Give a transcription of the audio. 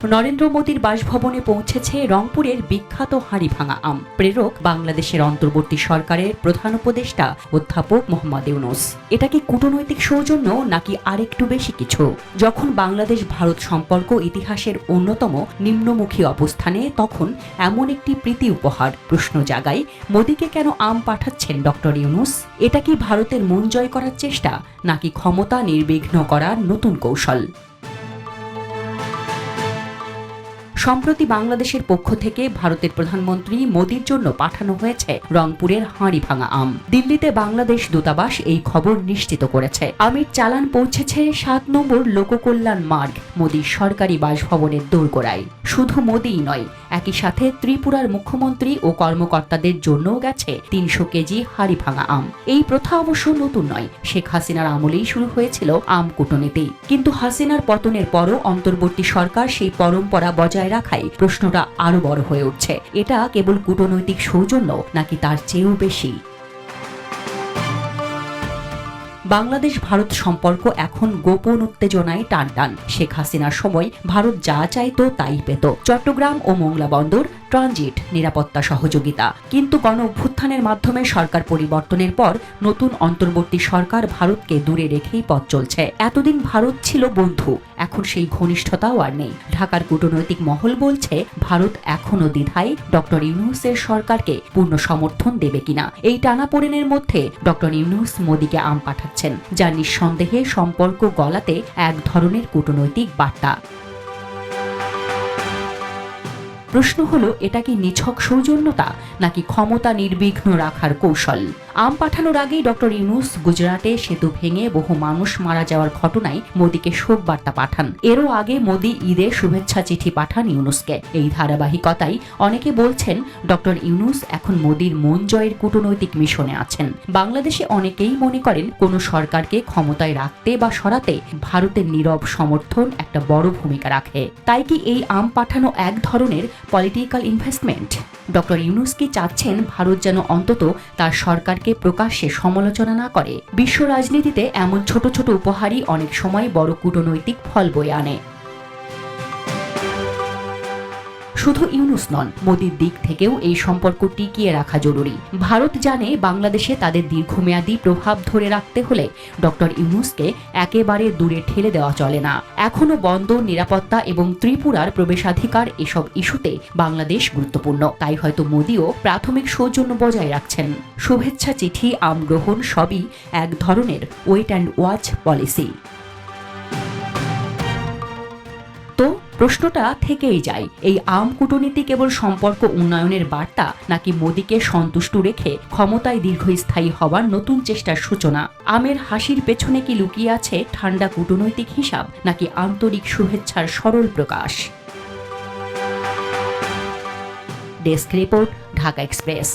নরেন্দ্র মোদীর বাসভবনে পৌঁছেছে রংপুরের বিখ্যাত হাড়িভাঙা আম। প্রেরক বাংলাদেশের অন্তর্বর্তী সরকারের প্রধান উপদেষ্টা অধ্যাপক মোহাম্মদ ইউনূস। এটা কি কূটনৈতিক সৌজন্য নাকি আরেকটু বেশি কিছু? যখন বাংলাদেশ ভারত সম্পর্ক ইতিহাসের অন্যতম নিম্নমুখী অবস্থানে, তখন এমন একটি প্রীতি উপহার প্রশ্ন জাগায়, মোদীকে কেন আম পাঠাচ্ছেন ডক্টর ইউনূস? এটা কি ভারতের মন জয় করার চেষ্টা নাকি ক্ষমতা নির্বিঘ্ন করার নতুন কৌশল? সম্প্রতি বাংলাদেশের পক্ষ থেকে ভারতের প্রধানমন্ত্রী মোদীর জন্য পাঠানো হয়েছে রংপুরের হাড়িভাঙা আম। দিল্লিতে বাংলাদেশ দূতাবাস এই খবর নিশ্চিত করেছে। আমের চালান পৌঁছেছে 7 নম্বর লোককল্যাণ মার্গ মোদীর সরকারি বাসভবনের দোরগোড়ায়। শুধু মোদীই নয়, একই সাথে ত্রিপুরার মুখ্যমন্ত্রী ও কর্মকর্তাদের জন্যও গেছে 300 কেজি হাড়িভাঙা আম। এই প্রথা অবশ্য নতুন নয়, শেখ হাসিনার আমলেই শুরু হয়েছিল আম কূটনীতি। কিন্তু হাসিনার পতনের পরও অন্তর্বর্তী সরকার সেই পরম্পরা বজায় রাখায় প্রশ্নটা আরো বড় হয়ে উঠছে। এটা কেবল কূটনৈতিক সৌজন্য নাকি তার চেয়েও বেশি? বাংলাদেশ ভারত সম্পর্ক এখন গোপন উত্তেজনায় টানটান। শেখ হাসিনার সময় ভারত যা চাইতো তাই পেত। চট্টগ্রাম ও মোংলা বন্দর, ট্রানজিট, নিরাপত্তা সহযোগিতা। কিন্তু গণ অভ্যুত্থানের মাধ্যমে সরকার পরিবর্তনের পর নতুন অন্তর্বর্তী সরকার ভারতকে দূরে রেখেই পথ চলছে। এতদিন ভারত ছিল বন্ধু, এখন সেই ঘনিষ্ঠতাও আর নেই। ঢাকার কূটনৈতিক মহল বলছে, ভারত এখনো দ্বিধায় ডক্টর ইউনূসের সরকারকে পূর্ণ সমর্থন দেবে কিনা। এই টানাপোড়েনের মধ্যে ডক্টর ইউনূস মোদীকে আম পাঠাচ্ছেন, যা নিঃসন্দেহে সম্পর্ক গলাতে এক ধরনের কূটনৈতিক বার্তা। প্রশ্ন হলো, এটা কি নিছক সৌজন্যতা নাকি ক্ষমতা নির্বিঘ্ন রাখার কৌশল? আম পাঠানোর আগেই ডক্টর ইউনূস গুজরাটে সেতু ভেঙে বহু মানুষ মারা যাওয়ার ঘটনায় মোদীকে শোক বার্তা পাঠান। এরও আগে মোদী ঈদের শুভেচ্ছা চিঠি পাঠান ইউনূসকে। এই ধারাবাহিকতায় অনেকে বলছেন, ডক্টর ইউনূস এখন মোদীর মন জয়ের কূটনৈতিক মিশনে আছেন। বাংলাদেশে অনেকেই মনে করেন, কোন সরকারকে ক্ষমতায় রাখতে বা সরাতে ভারতের নীরব সমর্থন একটা বড় ভূমিকা রাখে। তাই কি এই আম পাঠানো এক ধরনের পলিটিক্যাল ইনভেস্টমেন্ট? ডক্টর ইউনূস কি চাচ্ছেন ভারত যেন অন্তত তার সরকারকে প্রকাশ্যে সমালোচনা না করে? বিশ্ব রাজনীতিতে এমন ছোট ছোট উপহারই অনেক সময় বড় কূটনৈতিক ফল বয়ে আনে। শুধু ইউনূস নন, মোদীর দিক থেকেও এই সম্পর্ক টিকিয়ে রাখা জরুরি। ভারত জানে বাংলাদেশে তাদের দীর্ঘমেয়াদী প্রভাব ধরে রাখতে হলে ডক্টর ইউনূসকে একেবারে দূরে ঠেলে দেওয়া চলে না। এখনো বন্দর, নিরাপত্তা এবং ত্রিপুরার প্রবেশাধিকার, এসব ইস্যুতে বাংলাদেশ গুরুত্বপূর্ণ। তাই হয়তো মোদীও প্রাথমিক সৌজন্য বজায় রাখছেন। শুভেচ্ছা চিঠি, আম গ্রহণ সবই এক ধরনের ওয়েট অ্যান্ড ওয়াচ পলিসি। তো প্রশ্নটা থেকেই যায়, এই আম কূটনীতি কেবল সম্পর্ক উন্নয়নের বার্তা নাকি মোদীকে সন্তুষ্ট রেখে ক্ষমতায় দীর্ঘস্থায়ী হবার নতুন চেষ্টার সূচনা? আমের হাসির পেছনে কি লুকিয়ে আছে ঠান্ডা কূটনৈতিক হিসাব নাকি আন্তরিক শুভেচ্ছার সরল প্রকাশ? Desk report, Dhaka express.